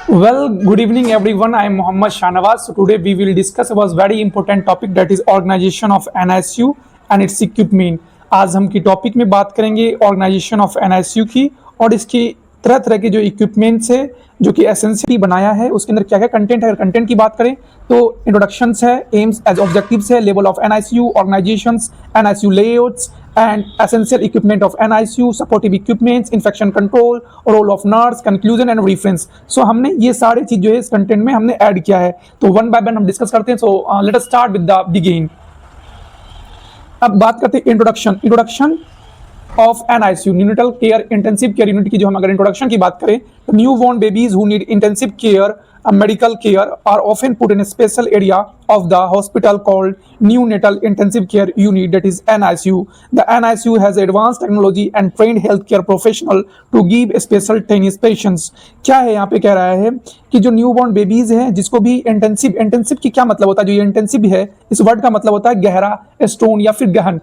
Well, good evening everyone. I am Mohammad Shanawaz. So today we will discuss about very important topic that is organization of NISU and its equipment. आज हम की topic में बात करेंगे organisation of NISU की और इसकी तरह तरह के जो इक्विपमेंट्स है जो कि एसेंशियली बनाया है उसके अंदर क्या क्या कंटेंट है। अगर कंटेंट की बात करें तो इंट्रोडक्शंस है, एम्स एज ऑब्जेक्टिव्स है, level of NISU, organisations, NISU layouts and essential equipment of NISU, supportive equipments, infection control, role of nurse, conclusion and reference. So हमने ये सारे चीज जो है इस कंटेंट में हमने ऐड किया है, तो वन बाय वन हम डिस्कस करते हैं। So let us start with the begin. अब बात करते हैं introduction of NISU, neonatal care intensive care unit की जो हम अगर इंट्रोडक्शन की बात करें तो new born babies who need intensive care medical care are often put in a special area of the hospital called neonatal intensive care unit, that is NICU. The NICU has advanced technology and trained healthcare professional to give special tennis patients. क्या है यहाँ पे कह रहा है कि जो newborn babies हैं जिसको भी इंटेंसिव की क्या मतलब होता है, जो ये इंटेंसिव है इस वर्ड का मतलब होता है गहरा, स्टोन या फिर गहन।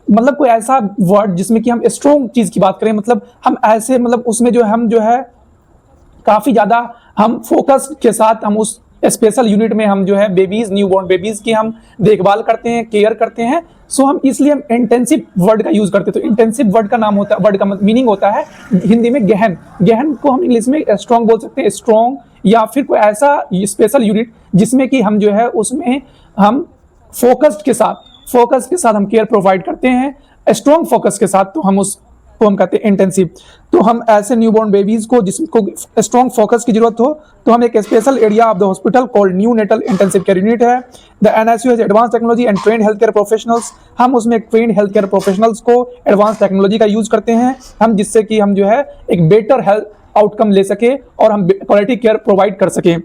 मतलब कोई ऐसा वर्ड जिसमें कि हम स्ट्रॉन्ग चीज की बात करें, मतलब हम ऐसे मतलब उसमें जो है काफी ज्यादा हम फोकस के साथ हम उस स्पेशल यूनिट में हम जो है बेबीज, न्यूबॉर्न बेबीज की हम देखभाल करते हैं, केयर करते हैं। सो हम इसलिए हम इंटेंसिव वर्ड का यूज करते हैं। तो इंटेंसिव वर्ड का नाम होता है, वर्ड का मीनिंग होता है हिंदी में गहन। गहन को हम इंग्लिश में स्ट्रॉन्ग बोल सकते हैं, स्ट्रॉन्ग या फिर कोई ऐसा स्पेशल यूनिट जिसमें कि हम जो है उसमें हम फोकस के साथ हम केयर प्रोवाइड करते हैं, स्ट्रॉन्ग फोकस के साथ। तो हम उसको हम कहते हैं इंटेंसिव। तो हम ऐसे न्यूबॉर्न बेबीज को जिसको स्ट्रॉन्ग फोकस की जरूरत हो तो हम एक special area of the hospital called neonatal intensive care unit है। The NICU has advance technology and trained health care professionals. हम उसमें ट्रेन्ड हेल्थ केयर प्रोफेशनल्स को एडवांस टेक्नोलॉजी का यूज करते हैं हम, जिससे कि हम जो है एक बेटर हेल्थ आउटकम ले सके और हम क्वालिटी केयर प्रोवाइड कर सकें।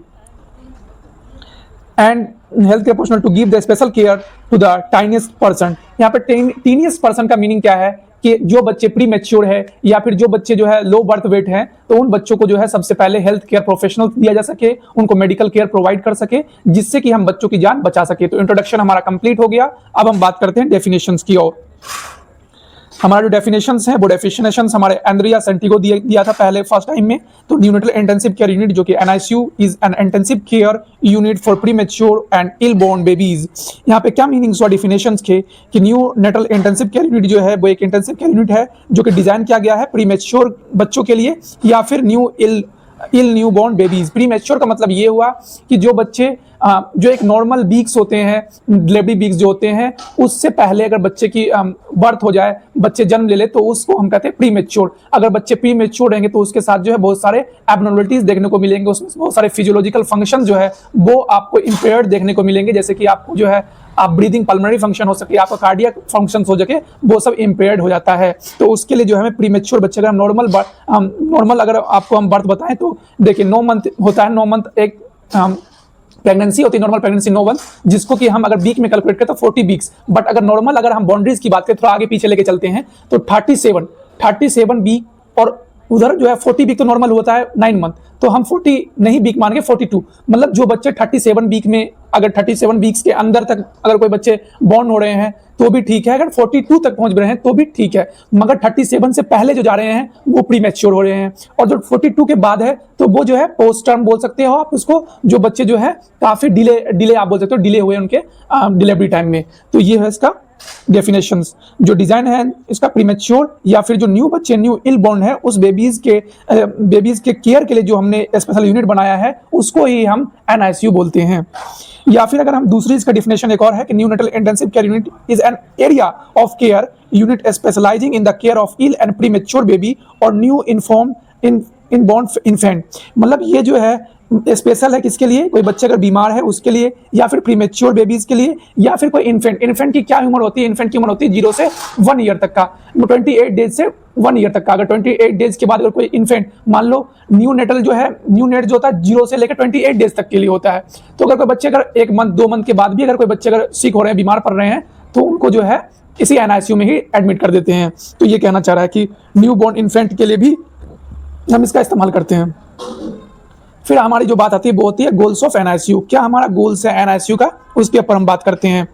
And health care professional to give the special care to the tiniest person. यहाँ पे टीनिएस्ट पर्सन का मीनिंग क्या है कि जो बच्चे प्री मैच्योर है या फिर जो बच्चे जो है लो बर्थ वेट है, तो उन बच्चों को जो है सबसे पहले हेल्थ केयर प्रोफेशनल दिया जा सके, उनको मेडिकल केयर प्रोवाइड कर सके, जिससे कि हम बच्चों की जान बचा सके। तो इंट्रोडक्शन हमारा कंप्लीट हो गया। अब हम बात करते हैं डेफिनेशंस की ओर। हमारा जो डेफिनेशंस है वो डेफिनेशंस हमारे एंड्रिया सेंटिगो दिया था पहले फर्स्ट टाइम में। तो न्यूनेटल इंटेंसिव केयर यूनिट जो कि NICU is an intensive care unit for premature and ill born babies. यहाँ पे क्या मीनिंग्स हुआ डिफिनेशंस के कि न्यूनेटल इंटेंसिव केयर यूनिट जो है वो एक इंटेंसिव केयर यूनिट है जो कि डिजाइन किया गया है प्री मैच्योर बच्चों के लिए या फिर new born babies. Pre mature का मतलब ये हुआ कि जो बच्चे जो एक नॉर्मल वीक्स होते हैं, डिलीवरी वीक्स जो होते हैं, उससे पहले अगर बच्चे की बर्थ हो जाए, बच्चे जन्म ले ले, तो उसको हम कहते हैं प्री मैच्योर। अगर बच्चे प्री मैच्योर रहेंगे तो उसके साथ जो है बहुत सारे एबनॉर्मलिटीज देखने को मिलेंगे, उसमें बहुत सारे फिजियोलॉजिकल फंक्शन जो है वो आपको इम्पेयर्ड देखने को मिलेंगे, जैसे कि आपको जो है आप ब्रीदिंग पल्मोनरी फंक्शन हो सके, आपका कार्डियक फंक्शन हो सके, वो सब इम्पेयर्ड हो जाता है। तो उसके लिए जो है हमें प्री मैच्योर बच्चे, अगर हम नॉर्मल अगर आपको हम बर्थ बताएं तो देखिए 9 मंथ होता है, 9 मंथ एक प्रेगनेंसी होती है, नॉर्मल प्रेगनेंसी 9 मंथ, जिसको कि हम अगर वीक में कैलकुलेट करें तो 40 वीक्स। बट अगर नॉर्मल अगर हम बाउंड्रीज की बात करें थोड़ा आगे पीछे लेके चलते हैं तो 37 वीक, और उधर जो है 40 वीक तो नॉर्मल होता है 9 मंथ, तो हम 40 नहीं वीक मान के 42, मतलब जो बच्चे 37 वीक में, अगर 37 वीक्स के अंदर तक अगर कोई बच्चे बॉर्न हो रहे हैं तो भी ठीक है, अगर 42 तक पहुंच रहे हैं तो भी ठीक है, मगर 37 से पहले जो जा रहे हैं वो प्री मैच्योर हो रहे हैं। और जो 42 के बाद है तो वो जो है पोस्ट टर्म बोल सकते हो आप उसको, जो बच्चे जो है काफी डिले आप बोल सकते हो, डिले हुए उनके डिलीवरी टाइम में। तो ये है इसका डेफिनेशंस। जो डिजाइन है इसका प्रीमेच्योर या फिर जो न्यू बच्चे, न्यू इल बॉर्न है, उस बेबीज के केयर के लिए जो हमने स्पेशल यूनिट बनाया है उसको ही हम NICU बोलते हैं। या फिर अगर हम दूसरी इसका डेफिनेशन एक और है कि neonatal intensive care unit is an area of care unit specialising in the care of ill and premature baby और न्यू इनबॉर्न इन्फेंट। मतलब ये जो है स्पेशल है किसके लिए, कोई बच्चे अगर बीमार है उसके लिए, या फिर प्रीमेच्योर बेबीज के लिए, या फिर कोई इन्फेंट की क्या उम्र होती है, इन्फेंट की उम्र होती है 0 से 1 ईयर तक का, 28 डेज से 1 ईयर तक का। अगर 28 डेज के बाद अगर कोई इन्फेंट, मान लो न्यूनेटल जो है, न्यूनेट जो होता है 0 से लेकर 28 डेज तक के लिए होता है। तो अगर कोई बच्चे अगर 1 मंथ 2 मंथ के बाद भी अगर कोई बच्चे अगर सिक हो रहे हैं, बीमार पड़ रहे हैं, तो उनको जो है इसी NICU में ही एडमिट कर देते हैं। तो ये कहना चाह रहा है कि न्यू बॉर्न इन्फेंट के लिए भी हम इसका इस्तेमाल करते हैं। फिर हमारी जो बात आती है वो होती है गोल्स ऑफ NICU। क्या हमारा गोल्स है NICU का, उसके ऊपर हम बात करते हैं।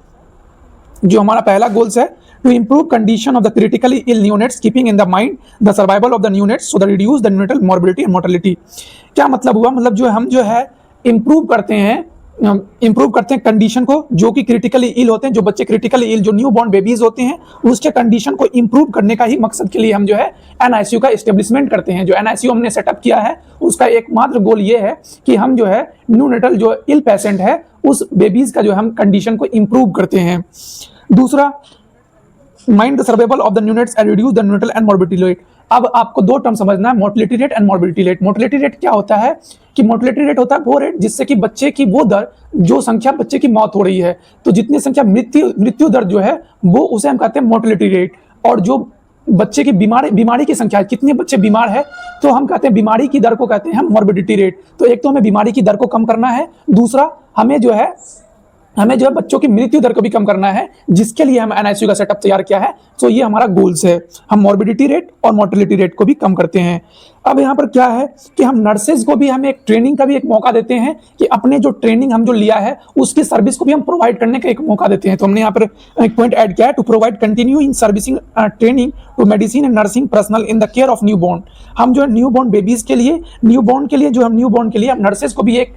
जो हमारा पहला गोल्स है to improve condition of the critically ill neonates, keeping in the mind the survival of the neonates, so that reduce the neonatal morbidity and mortality। क्या मतलब हुआ, मतलब जो हम जो है इम्प्रूव करते हैं कंडीशन को, जो कि क्रिटिकली इल होते हैं, जो बच्चे क्रिटिकली इल, जो न्यू बॉर्न बेबीज होते हैं, उसके कंडीशन को इंप्रूव करने का ही मकसद के लिए हम जो है एनआईसीयू का एस्टेब्लिशमेंट करते हैं। जो एनआईसीयू हमने सेटअप किया है उसका एकमात्र गोल ये है कि हम जो है न्यूनेटल जो इल पेशेंट है उस बेबीज का जो हम कंडीशन को इंप्रूव करते हैं। दूसरा, mind the survival of the neonates and reduce the neonatal and morbidity rate. अब आपको दो टर्म समझना है, mortality rate and morbidity rate. Mortality rate क्या होता है कि मोर्टिलिटी रेट होता है वो रेट जिससे कि बच्चे की वो दर, जो संख्या बच्चे की मौत हो रही है, तो जितनी संख्या मृत्यु दर जो है वो उसे हम कहते हैं मोर्टिलिटी रेट। और जो बच्चे की बीमारी की संख्या, कितने बच्चे बीमार है, तो हम कहते हैं बीमारी की दर को कहते हैं हम मोर्बिडिटी रेट। तो एक तो हमें बीमारी की दर को कम करना है, दूसरा हमें जो है बच्चों की मृत्यु दर को भी कम करना है, जिसके लिए हम एनआईसीयू का सेटअप तैयार किया है। तो ये हमारा गोल्स है, हम मोर्बिडिटी रेट और मोर्टिलिटी रेट को भी कम करते हैं। अब यहाँ पर क्या है कि हम नर्सेज को भी हम एक ट्रेनिंग का भी एक मौका देते हैं कि अपने जो ट्रेनिंग हम जो लिया है उसकी सर्विस को भी हम प्रोवाइड करने का एक मौका देते हैं। तो हमने यहाँ पर एक पॉइंट ऐड किया है, to provide continue in servicing training to medicine and nursing personnel in the care of newborn. हम जो है न्यू बॉर्न बेबीज के लिए, न्यू बॉर्न के लिए हम नर्सेज को भी एक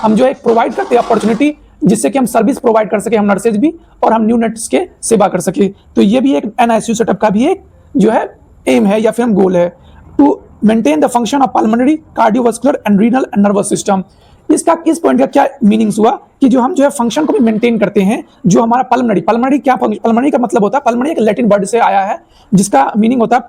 हम जो है प्रोवाइड करते हैं अपॉर्चुनिटी, जिससे कि हम सर्विस प्रोवाइड कर सके, हम नर्सेज भी और हम न्यूनेट्स के सेवा कर सके। तो ये भी एक एनआईसीयू सेटअप का भी एक जो है एम है या फिर हम गोल है, to maintain the function of pulmonary, cardiovascular and renal and nervous system. इसका इस पॉइंट का क्या मीनिंग्स हुआ कि जो हम जो है फंक्शन को भी मेंटेन करते हैं, जो हमारा पल्मोनरी क्या, पल्मोनरी का मतलब होता है, पल्मोनरी एक लैटिन वर्ड से आया है जिसका मीनिंग होता है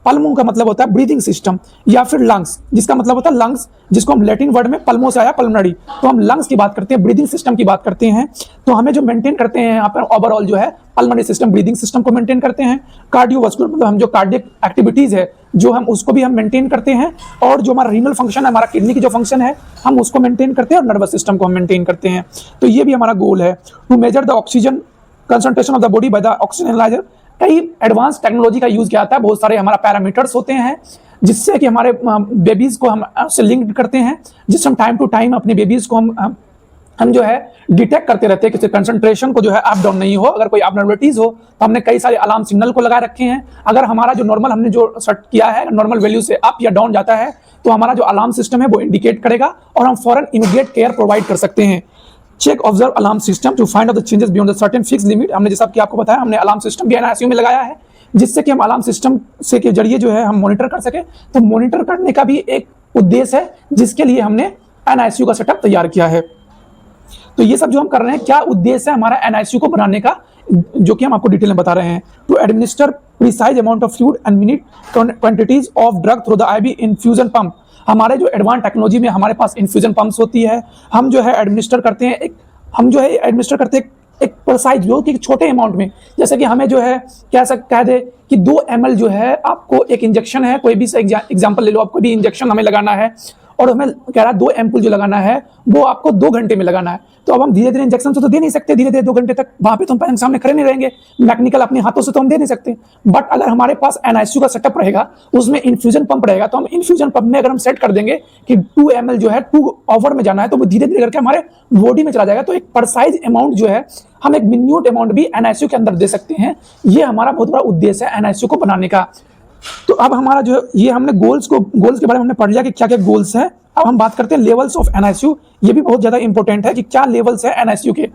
पल्मो का मतलब होता है ब्रीदिंग सिस्टम, या फिर लंग्स जिसका मतलब होता है लंग्स, जिसको हम लैटिन वर्ड में पल्मो से आया पल्मोनरी। तो हम लंग्स की बात करते हैं, ब्रीदिंग सिस्टम की बात करते हैं। तो हमें जो मेंटेन करते हैं यहाँ पर ओवरऑल जो है पल्मोनरी सिस्टम, ब्रीदिंग सिस्टम को मेंटेन करते हैं। कार्डियोवास्कुलर मतलब हम जो कार्डियक एक्टिविटीज है जो हम उसको भी हम मेंटेन करते हैं, और जो हमारा रीनल फंक्शन है, हमारा किडनी की जो फंक्शन है, हम उसको मेंटेन करते हैं, और नर्वस सिस्टम को हम मेंटेन करते हैं। तो ये भी हमारा गोल है, to measure the oxygen concentration of the body by the oxygen analyser. कई एडवांस टेक्नोलॉजी का यूज किया जाता है, बहुत सारे हमारा पैरामीटर्स होते हैं जिससे कि हमारे बेबीज को हम उससे लिंक करते हैं, जिससे हम टाइम टू टाइम अपने बेबीज को हम जो है डिटेक्ट करते रहते हैं कि कंसंट्रेशन को जो है अप डाउन नहीं हो। अगर कोई एबनॉर्मलिटीज हो तो हमने कई सारे अलार्म सिग्नल को लगा रखे हैं। अगर हमारा जो नॉर्मल हमने जो सेट किया है नॉर्मल वैल्यू से अप या डाउन जाता है तो हमारा जो अलार्म सिस्टम है वो इंडिकेट करेगा और हम फौरन इमीडिएट केयर प्रोवाइड कर सकते हैं। Check observe alarm system to find out the changes beyond the certain fix limit. हमने जैसा कि आपको बताया, हमने अलार्म सिस्टम भी एनआईसीयू में लगाया है, जिससे कि हम अलार्म सिस्टम से के जरिए जो है हम मॉनिटर कर सके। तो मॉनिटर करने का भी एक उद्देश्य है जिसके लिए हमने एनआईसीयू का सेटअप तैयार किया है। तो ये सब जो हम कर रहे हैं, क्या उद्देश्य है हमारा एनआईसीयू को बनाने का, जो कि हम आपको डिटेल में बता रहे हैं। To administer precise amount of fluid and minute quantities of drug through the IV infusion pump. हमारे जो एडवांस टेक्नोलॉजी में हमारे पास इन्फ्यूजन पंप्स होती है, हम जो है एडमिनिस्टर करते हैं एक प्रिसाइज जो कि छोटे अमाउंट में, जैसे कि हमें जो है कह दे कि 2 ml जो है आपको एक इंजेक्शन है, कोई भी एग्जांपल ले लो, आपको भी इंजेक्शन हमें लगाना है और हमें कह रहा है 2 एम्पुल जो लगाना है वो आपको 2 घंटे में लगाना है। तो अब हम धीरे धीरे इंजेक्शन तो दे नहीं सकते, धीरे धीरे 2 घंटे तक वहां पे तो हम सामने खड़े नहीं रहेंगे, मैकेनिकल अपने हाथों से तो हम दे नहीं सकते। बट अगर हमारे पास एनआईसीयू का सेटअप रहेगा, उसमें इन्फ्यूजन पंप रहेगा, तो हम इन्फ्यूजन पंप में अगर हम सेट कर देंगे कि 2 ml जो है 2 आवर में जाना है, तो वो धीरे धीरे करके हमारे बॉडी में चला जाएगा। तो एक परसाइज अमाउंट जो है हम एक मिन्यूट अमाउंट भी एनआईसीयू के अंदर दे सकते हैं। ये हमारा बहुत बड़ा उद्देश्य है एनआईसीयू को बनाने का। तो अब हमारा जो ये हमने गोल्स के बारे में हमने पढ़ लिया कि क्या क्या गोल्स हैं। अब हम बात करते हैं लेवल्स ऑफ एनआईसीयू। ये भी बहुत ज्यादा इंपॉर्टेंट है कि क्या लेवल्स है एनआईसीयू के।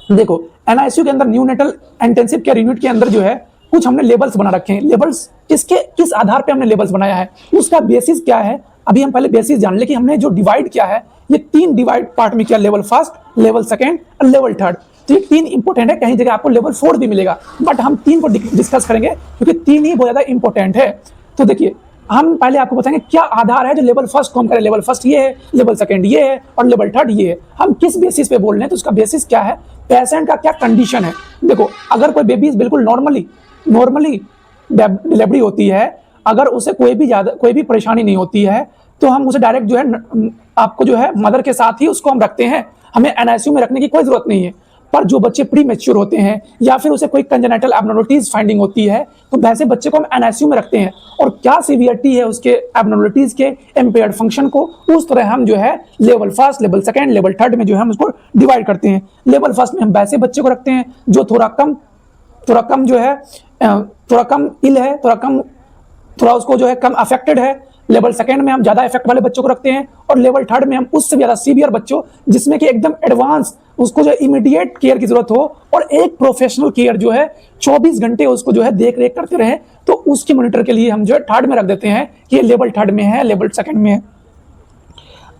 देखो, एनआईसीयू के अंदर न्यूनेटल इंटेंसिव केयर यूनिट के अंदर जो है कुछ हमने लेवल्स बना रखे हैं। लेवल्स किस आधार पे हमने लेवल्स बनाया है, उसका बेसिस क्या है, अभी हम पहले बेसिस जान ले कि हमने जो डिवाइड किया है ये 3 डिवाइड पार्ट में किया, लेवल फर्स्ट, लेवल सेकेंड और लेवल थर्ड। तो ये 3 इंपॉर्टेंट है, कहीं जगह आपको लेवल 4 भी मिलेगा, बट हम 3 को डिस्कस करेंगे क्योंकि 3 ही बहुत ज्यादा इंपॉर्टेंट है। तो देखिए, हम पहले आपको बताएंगे क्या आधार है जो लेवल फर्स्ट को हम करें। लेवल फर्स्ट ये है, लेवल सेकंड ये है और लेवल थर्ड ये है। हम किस बेसिस पे बोल रहे हैं, तो उसका बेसिस क्या है, पेशेंट का क्या कंडीशन है। देखो, अगर कोई बेबी बिल्कुल नॉर्मली डिलीवरी होती है, अगर उसे कोई भी परेशानी नहीं होती है, तो हम उसे डायरेक्ट जो है आपको जो है मदर के साथ ही उसको हम रखते हैं, हमें एनआईसीयू में रखने की कोई जरूरत नहीं है। पर जो बच्चे प्री मैच्योर होते हैं या फिर उसे कोई कंजेनिटल एब्नॉर्मलिटीज फाइंडिंग होती है, तो वैसे बच्चे को हम एनआईसीयू में रखते हैं। और क्या सीवियरिटी है उसके एब्नॉर्मलिटीज के, इम्पेयर्ड फंक्शन को, उस तरह हम जो है level first, level second, level third में जो है हम उसको डिवाइड करते हैं। लेवल फर्स्ट में हम वैसे बच्चे को रखते हैं जो थोड़ा कम थोड़ा कम जो है थोड़ा कम इल है, थोड़ा उसको जो है कम अफेक्टेड है। लेवल सेकंड में हम ज्यादा इफेक्ट वाले बच्चों को रखते हैं, और लेवल थर्ड में हम उससे ज्यादा सीवियर बच्चों जिसमें कि एकदम एडवांस, उसको जो इमीडिएट केयर की जरूरत हो और एक प्रोफेशनल केयर जो है 24 घंटे उसको जो है देख रेख करते रहे, तो उसकी मॉनिटर के लिए हम जो है थर्ड में रख देते हैं कि ये लेवल थर्ड में है, लेवल सेकंड में है।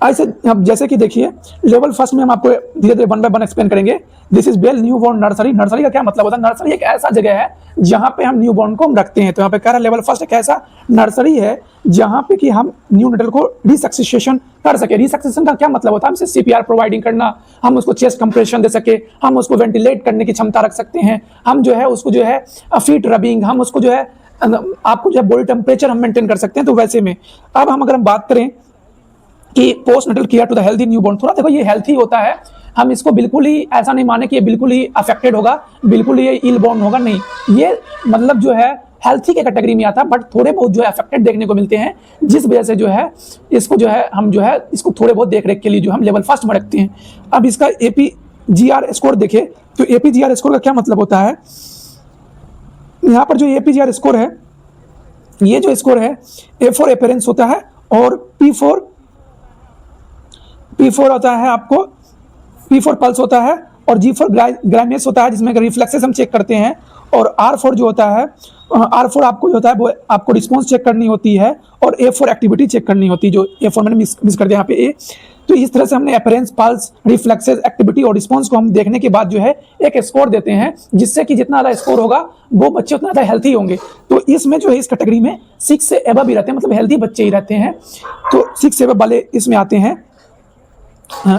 ऐसे अब जैसे कि देखिए लेवल फर्स्ट में हम आपको धीरे धीरे वन बाय वन एक्सप्लेन करेंगे। This is bell newborn nursery. Nursery का क्या मतलब होता है? नर्सरी एक ऐसा जगह है जहां पे हम न्यू बॉर्न को हम रखते हैं। तो यहाँ पे कह रहा है लेवल फर्स्ट एक ऐसा नर्सरी है जहां पे कि हम न्यू नेटल को रिसक्सेशन कर सके। रिसक्सेशन का क्या मतलब होता है? हमसे सीपीआर प्रोवाइडिंग करना, हम उसको चेस्ट कंप्रेशन दे सके, हम उसको वेंटिलेट करने की क्षमता रख सकते हैं, हम जो है उसको जो है फीट रबिंग, हम उसको जो है आपको जो है बॉडी टेम्परेचर हम मेंटेन कर सकते हैं। तो वैसे में अब हम अगर हम बात करें कि postnatal care to the healthy newborn, थोड़ा देखो ये हेल्थी होता है, हम इसको बिल्कुल ही ऐसा नहीं माने कि ये बिल्कुल ही अफेक्टेड होगा, बिल्कुल ही ये इल बॉर्न होगा, नहीं, ये मतलब जो है हेल्थी के कैटेगरी में आता है, बट थोड़े बहुत जो है अफेक्टेड देखने को मिलते हैं, जिस वजह से जो है इसको जो है हम जो है इसको थोड़े बहुत देख रेख के लिए जो हम लेवल फर्स्ट में रखते हैं। अब इसका APGR स्कोर देखें तो APGR स्कोर का क्या मतलब होता है? यहाँ पर जो APGR स्कोर है, ये जो स्कोर है A फॉर अपेरेंस होता है, और P फॉर होता है आपको, P फॉर पल्स होता है, और G फॉर ग्राइमेस होता है जिसमें रिफ्लेक्सेस हम चेक करते हैं, और R फॉर जो होता है, R फॉर आपको जो होता है वो आपको रिस्पॉन्स चेक करनी होती है, और A फॉर एक्टिविटी चेक करनी होती है। जो A फॉर मैंने मिस कर दिया यहाँ पे A। तो इस तरह से हमने अपेरेंस, पल्स, रिफ्लेक्सेस, एक्टिविटी और रिस्पॉन्स को हम देखने के बाद जो है एक स्कोर देते हैं, जिससे कि जितना ज़्यादा स्कोर होगा वो बच्चे उतना ज़्यादा हेल्थी होंगे। तो इसमें जो है इस कैटेगरी में 6 से एबव ही रहते हैं, मतलब हेल्थी बच्चे ही रहते हैं। तो 6 से एबव वाले इसमें आते हैं।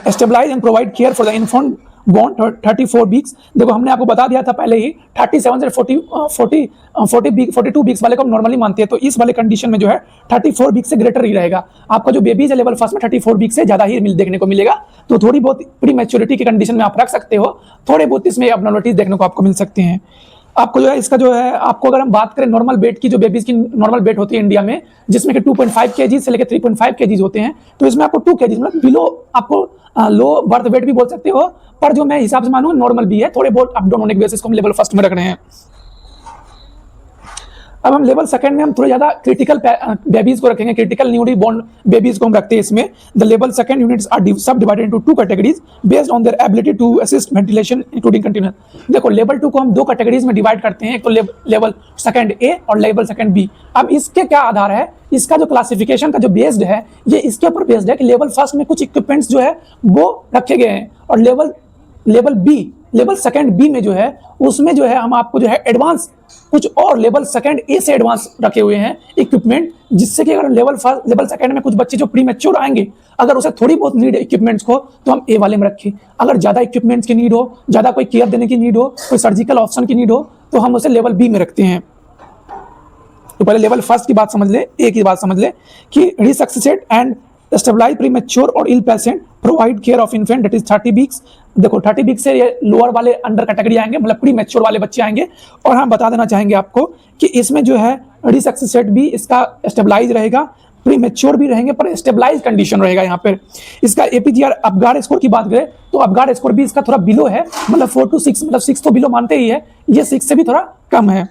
Stabilise and provide care for the inform born 34 weeks. देखो हमने आपको बता दिया था पहले ही 37 से 42 वीक्स वाले को हम नॉर्मली मानते हैं, तो इस वाले कंडीशन में जो है 34 वीक्स से ग्रेटर ही रहेगा। आपका जो बेबीज है लेवल फर्स्ट में 34 वीक्स से ज्यादा ही देखने को मिलेगा। तो थोड़ी बहुत प्री मैच्योरिटी की कंडीशन में आप रख सकते हो, थोड़े बहुत इसमें एब्नॉर्मलिटीज देखने को आपको मिल सकते हैं। आपको जो है इसका जो है आपको अगर हम बात करें नॉर्मल वेट की, जो बेबीज की नॉर्मल वेट होती है इंडिया में, जिसमें कि 2.5 kg से लेकर 3.5 kg होते हैं, तो इसमें आपको 2 kg मतलब बिलो आपको लो बर्थ वेट भी बोल सकते हो, पर जो मैं हिसाब से मानूं नॉर्मल भी है, थोड़े बहुत अप डाउन होने की बेसिस को हम लेवल फर्स्ट में रख रहे हैं। अब हम लेवल सेकंड में हम थोड़े ज्यादा क्रिटिकल बेबीज को रखेंगे, क्रिटिकल न्यूली बॉर्न बेबीज को हम रखते हैं इसमें। The level second units are subdivided into 2 categories based on their ability to assist ventilation including continuous. देखो लेवल 2 को हम 2 कैटेगरीज में डिवाइड करते हैं, एक तो लेवल सेकंड A और लेवल सेकंड B। अब इसके क्या आधार है? इसका जो क्लासिफिकेशन का जो बेस्ड है, ये इसके ऊपर बेस्ड है कि लेवल फर्स्ट में कुछ इक्विपमेंट्स जो है वो रखे गए हैं, और लेवल सेकंड B में जो है उसमें जो है हम आपको जो है एडवांस कुछ और लेवल सेकंड A से एडवांस रखे हुए हैं इक्विपमेंट, जिससे कि अगर लेवल सेकंड में कुछ बच्चे जो प्री मैच्योर आएंगे, अगर उसे थोड़ी बहुत नीड इक्विपमेंट्स को, तो हम A वाले में रखें। अगर ज्यादा इक्विपमेंट्स की नीड हो, ज्यादा कोई केयर देने की नीड हो, कोई सर्जिकल ऑप्शन की नीड हो, तो हम उसे लेवल B में रखते हैं। तो पहले लेवल फर्स्ट की बात समझ ले, A की बात समझ ले कि resuscitate and stabilise premature और ill patient provide care of infant that is 30 weeks. देखो 30 वीक्स से ये लोअर वाले अंडर कैटेगरी आएंगे, मतलब प्री मैच्योर वाले बच्चे आएंगे। और हम बता देना चाहेंगे आपको कि इसमें जो है रिसक्सिसेट भी इसका स्टेबलाइज रहेगा, प्री मैच्योर भी रहेंगे, पर स्टेबलाइज कंडीशन रहेगा। यहाँ पर इसका APGR अपगार्ड स्कोर की बात करें तो अपगार्ड स्कोर भी इसका थोड़ा बिलो है, मतलब 4 to 6, मतलब 6 तो बिलो मानते ही है, ये 6 से भी थोड़ा कम है।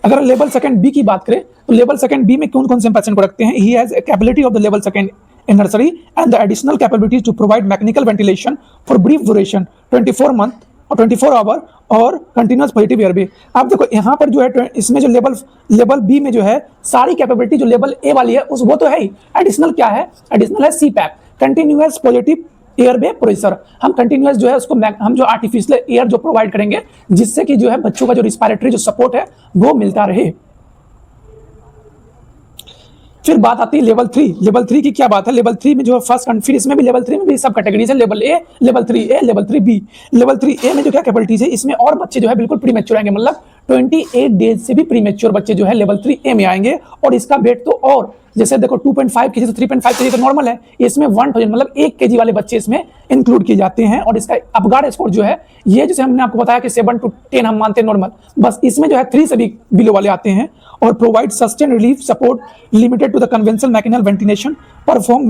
अगर लेवल सेकंड B की बात करें तो लेवल सेकंड B में कौन कौन से पेशेंट को रखते हैं? He has capability of the level second in nursery and the additional capabilities to provide mechanical ventilation for brief duration 24 month और 24 आवर और कंटिन्यूअस पॉजिटिव एयर भी। आप देखो यहाँ पर जो है इसमें जो लेवल B में जो है सारी कैपेबिलिटी जो लेवल A वाली है उस वो तो है ही, एडिशनल क्या है? एडिशनल है CPAP, कंटिन्यूअस पॉजिटिव एयर बे प्रेशर। हम कंटिन्यूअस जो है उसको हम जो आर्टिफिशियल एयर जो प्रोवाइड करेंगे, जिससे कि जो है बच्चों का जो रिस्पायरेटरी जो सपोर्ट है वो मिलता रहे। फिर बात आती है लेवल 3। लेवल 3 की क्या बात है? लेवल 3 में जो है फर्स्ट, फिर इसमें भी लेवल 3 में भी सब कैटेगरीज है, level A, level 3A, level 3B। Level 3A में जो क्या कैपेबिलिटीज है, इसमें और बच्चे जो है बिल्कुल प्री मैच्योर आएंगे, मतलब 28 डेज से भी प्री मैच्योर बच्चे जो है लेवल 3A में आएंगे, और इसका बेड तो और जैसे देखो 2.5 kg तो 3.5 kg तो नॉर्मल है, इसमें 1000 मतलब 1 kg वाले बच्चे इसमें इंक्लूड किए जाते हैं। और इसका अपगार्ड स्कोर जो है ये जैसे हमने आपको बताया कि 7 to 10 हम मानते हैं नॉर्मल, बस इसमें जो है 3 से भी बिलो वाले आते हैं। और provide sustain relief support limited to the conventional mechanical ventilation, perform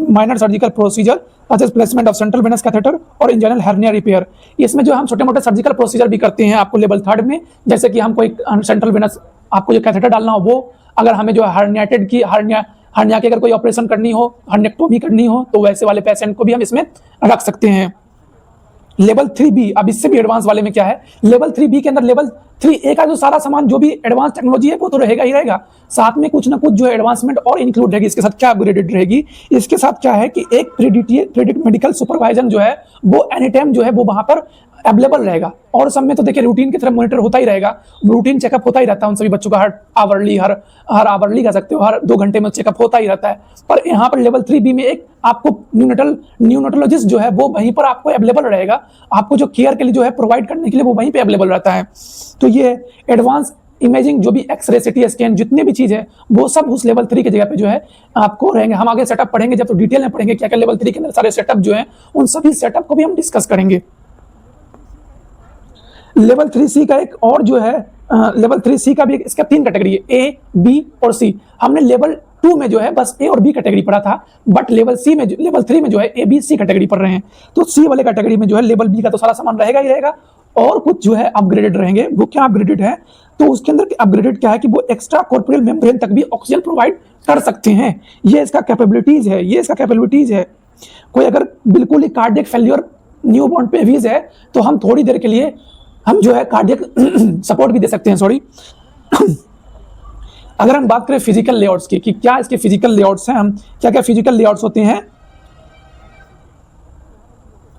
minor surgical procedure such as placement of central venous catheter और इंजनल हर्निया रिपेयर। इसमें जो हम छोटे मोटे सर्जिकल प्रोसीजर भी करते हैं आपको लेवल 3 में, जैसे कि हम कोई सेंट्रल वेनस आपको जो कैथेटर डालना हो वो, अगर हमें जो हर्नियाटेड की हर्निया की अगर कोई ऑपरेशन करनी हो, हर्नियक्टोमी करनी हो, तो वैसे वाले पेशेंट को भी हम इसमें रख सकते हैं। लेवल 3B, अब इससे भी एडवांस वाले में क्या है, लेवल 3B के अंदर लेवल 3A का जो सारा सामान जो भी एडवांस टेक्नोलॉजी है वो तो रहेगा ही रहेगा, साथ में कुछ ना कुछ जो एडवांसमेंट और इंक्लूड रहेगी। इसके साथ क्या अपग्रेडेड रहेगी, इसके साथ क्या है कि एक प्रेडिक्ट मेडिकल सुपरवाइजन जो है वो एनी टाइम जो है वो वहां पर अवेलेबल रहेगा। और सब में तो देखिए रूटीन की तरफ मॉनिटर होता ही रहेगा, रूटीन चेकअप होता ही रहता है उन सभी बच्चों का, हर आवरली कह सकते हो, हर 2 घंटे में चेकअप होता ही रहता है। पर यहाँ पर लेवल 3B में एक आपको न्यूनेटोलॉजिस्ट जो है वो वहीं पर आपको अवेलेबल रहेगा, आपको जो केयर के लिए जो है प्रोवाइड करने के लिए वो वहीं पे अवेलेबल रहता है। तो ये एडवांस इमेजिंग जो भी एक्सरे, सिटी स्कैन, जितने भी चीज है वो सब उस लेवल 3 की जगह पे जो है आपको रहेंगे। हम आगे सेटअप पढ़ेंगे जब, तो डिटेल में पढ़ेंगे क्या क्या लेवल 3 के अंदर सारे सेटअप जो है, उन सभी सेटअप को भी हम डिस्कस करेंगे। लेवल 3C का एक और जो है लेवल 3C का भी इसका 3 कैटेगरी है, A, B और C। हमने लेवल 2 में जो है बस A और B कैटेगरी पढ़ा था, बट लेवल 3 में जो है A, B, C कैटेगरी पढ़ रहे हैं। तो C वाले कैटेगरी में जो है लेवल B का तो सारा सामान रहेगा ही रहेगा, और कुछ जो है अपग्रेडेड रहेंगे। वो क्या अपग्रेडेड है, तो उसके अंदर अपग्रेडेड क्या है कि वो एक्स्ट्रा कॉर्पोरियल मेम्ब्रेन तक भी ऑक्सीजन प्रोवाइड कर सकते हैं। ये इसका कैपेबिलिटीज है। कोई अगर बिल्कुल ही कार्डियक फेल्योर न्यूबॉर्न बेबीज है तो हम थोड़ी देर के लिए हम जो है कार्डियक सपोर्ट भी दे सकते हैं। सॉरी अगर हम बात करें फिजिकल लेआउट्स की कि क्या इसके फिजिकल लेआउट्स हैं, हम क्या क्या फिजिकल लेआउट्स होते हैं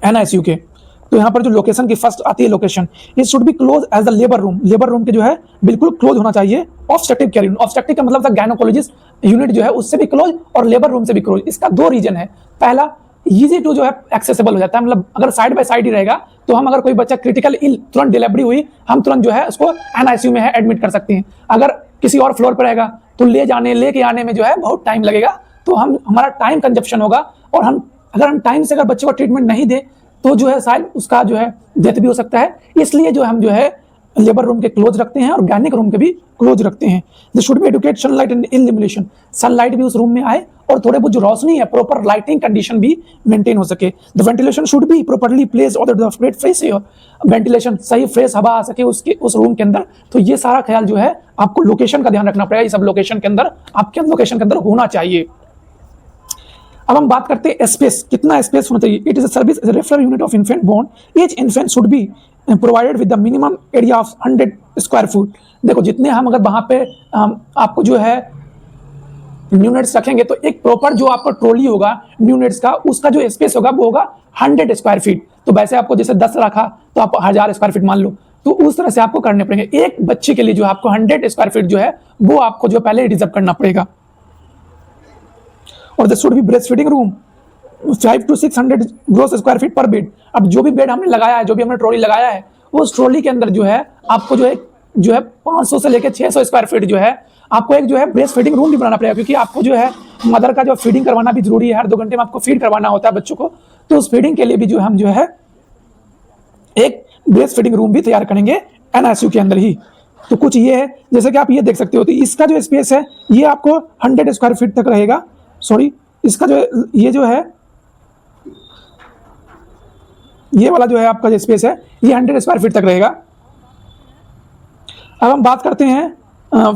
NICU के, तो यहाँ पर जो लोकेशन की फर्स्ट आती है location, it should be close as the labour room. Labour room के जो है बिल्कुल क्लोज होना चाहिए। ऑब्स्टेट्रिक केयर यूनिट, ऑब्स्टेट्रिक का मतलब गायनोकोलॉजिस्ट यूनिट जो है उससे भी क्लोज और लेबर रूम से भी क्लोज। इसका 2 रीजन है, पहला इजी टू जो है एक्सेसिबल हो जाता है, मतलब अगर साइड बाय साइड ही रहेगा तो हम अगर कोई बच्चा क्रिटिकल इल तुरंत डिलीवरी हुई हम तुरंत जो है उसको NICU में है एडमिट कर सकते हैं। अगर किसी और फ्लोर पर रहेगा तो लेके आने में जो है बहुत टाइम लगेगा, तो हमारा टाइम कंजप्शन होगा, और अगर हम टाइम से अगर बच्चे को ट्रीटमेंट नहीं दे तो जो है शायद उसका जो है डेथ भी हो सकता है। इसलिए जो हम जो है लेबर रूम के क्लोज रखते हैं और गायनिक रूम के भी क्लोज रखते हैं। This should be adequate sunlight and illumination, sunlight भी उस रूम में आए और थोड़े बहुत जो रोशनी है प्रॉपर लाइटिंग कंडीशन भी मेंटेन हो सके। The ventilation should be properly placed और the great fresh air, ventilation सही फ्रेश हवा आ सके उस रूम के अंदर। तो ये सारा ख्याल जो है आपको लोकेशन का ध्यान रखना पड़ेगा, ये सब लोकेशन के अंदर आपके लोकेशन के अंदर होना चाहिए। अब हम बात करते हैं स्पेस, कितना स्पेस होना चाहिए। It is a service as a referral unit of infant born, each infant should be provided with the minimum area of 100 square foot. देखो जितने हम अगर वहां पे आपको जो है न्यूनेट्स रखेंगे तो एक प्रॉपर जो आपका ट्रॉली होगा न्यूनेट्स का, उसका जो स्पेस होगा वो होगा 100 स्क्वायर फीट। तो वैसे आपको जैसे 10 रखा तो आप 1000 स्क्वायर फीट मान लो, तो उस तरह से आपको करने पड़ेंगे। एक बच्चे के लिए जो आपको 100 स्क्वायर फीट जो है वो आपको जो पहले रिजर्व करना पड़ेगा। और this should be breast feeding room 500 to 600 gross square feet per bed. अब जो भी बेड हमने लगाया है, जो भी हमने ट्रॉली लगाया है, वो उस ट्रॉली के अंदर जो है आपको जो है 500 से लेकर 600 स्क्वायर फीट जो है आपको एक जो है ब्रेस्ट फीडिंग रूम भी बनाना पड़ेगा, क्योंकि आपको जो है मदर का जो फीडिंग करवाना भी जरूरी है। हर 2 घंटे में आपको फीड करवाना होता है बच्चों को, तो उस फीडिंग के लिए भी जो हम जो है एक ब्रेस्ट फीडिंग रूम भी तैयार करेंगे NICU के अंदर ही। तो कुछ ये है, जैसे कि आप ये देख सकते हो, तो इसका जो स्पेस है ये आपको 100 स्क्वायर फीट तक रहेगा। सॉरी, इसका जो ये जो है ये वाला जो है आपका जो स्पेस है ये 100 स्क्वायर फीट तक रहेगा। अब हम बात करते हैं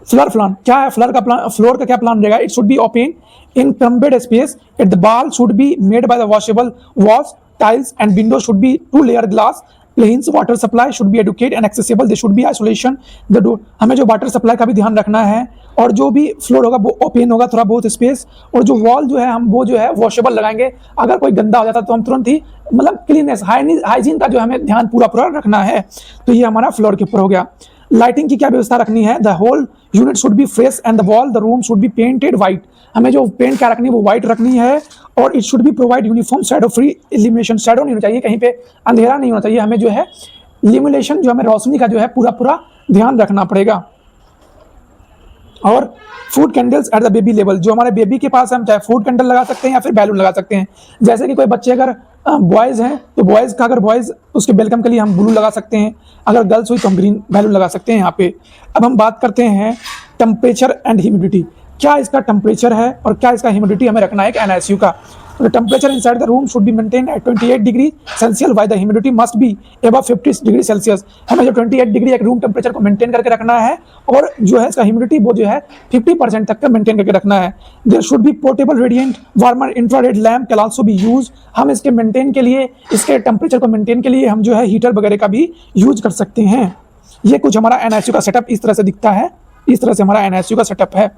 फ्लोर प्लान। क्या है फ्लोर का प्लान, फ्लोर का क्या प्लान रहेगा। It should be open in combed space, it the wall should be made by the washable walls, tiles and window should be 2 layer glass, planes water supply should be adequate and accessible, there should be isolation the door. हमें जो water supply का भी ध्यान रखना है, और जो भी फ्लोर होगा वो ओपन होगा थोड़ा बहुत स्पेस, और जो वॉल जो है हम वो जो है वॉशेबल लगाएंगे। अगर कोई गंदा हो जाता तो हम तुरंत ही मतलब क्लीननेस हाइजीन का जो हमें ध्यान पूरा रखना है। तो ये हमारा फ्लोर के ऊपर हो गया। लाइटिंग की क्या व्यवस्था रखनी है, the whole unit should be fresh and the wall the room should be painted white. हमें जो पेंट क्या रखनी है वो व्हाइट रखनी है, और it should be provide uniform shadow free illumination. Shadow नहीं होना चाहिए, कहीं पे अंधेरा नहीं होना चाहिए। हमें जो है इल्यूमिनेशन जो हमें रोशनी का जो है पूरा ध्यान रखना पड़ेगा। और food candles at the baby level, जो हमारे बेबी के पास हम चाहे फूड कैंडल लगा सकते हैं या फिर बैलून लगा सकते हैं। जैसे कि कोई बच्चे अगर बॉयज़ हैं तो बॉयज़ का, अगर बॉयज़ उसके वेलकम के लिए हम ब्लू लगा सकते हैं, अगर गर्ल्स हुई तो हम ग्रीन बैलून लगा सकते हैं यहाँ पे। अब हम बात करते हैं टेम्परेचर एंड ह्यूमिडिटी, क्या इसका टेम्परेचर है और क्या इसका ह्यूमिडिटी हमें रखना है एक NICU का। The temperature inside the room should be maintained at 28 degree Celsius while the humidity must be above 50 degree Celsius. हमें जो 28 डिग्री एक रूम टेम्परेचर को मेंटेन करके रखना है और जो है इसका ह्यूमिडिटी वो जो है 50% तक का मेंटेन करके रखना है। There should be portable radiant warmer infrared lamp can also be used। हम इसके मेंटेन के लिए, इसके टेम्परेचर को मेंटेन के लिए हम जो है हीटर वगैरह का भी यूज कर सकते हैं। ये कुछ हमारा NICU का सेटअप इस तरह से दिखता है, इस तरह से हमारा NICU का सेटअप है।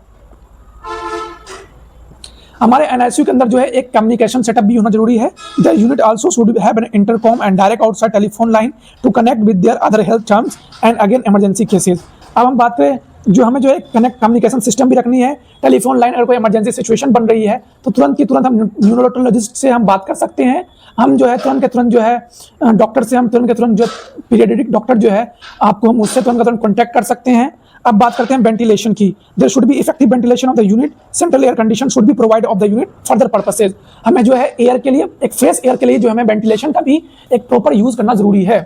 हमारे NICU के अंदर जो है एक कम्युनिकेशन सेटअप भी होना जरूरी है। The unit also should have an intercom and direct outside telephone line to connect with their other health terms and again emergency cases. अब हम बात करें जो हमें जो है कनेक्ट कम्युनिकेशन सिस्टम भी रखनी है, टेलीफोन लाइन, अगर कोई इमरजेंसी सिचुएशन बन रही है तो तुरंत की तुरंत हम न्यूरोलॉजिस्ट से हम बात कर सकते हैं। हम जो है तुरंत के तुरंत जो है डॉक्टर से हम तुरंत के तुरंत जो पीडियाट्रिक डॉक्टर जो है आपको हम उससे तुरंत का तुरंत कॉन्टैक्ट कर सकते हैं। अब बात करते हैं वेंटिलेशन की। There should be effective ventilation of the unit, central air condition should be provide of the unit further purposes. हमें जो है एयर के लिए, एक फ्रेश एयर के लिए जो हमें वेंटिलेशन का भी एक प्रॉपर यूज करना जरूरी है।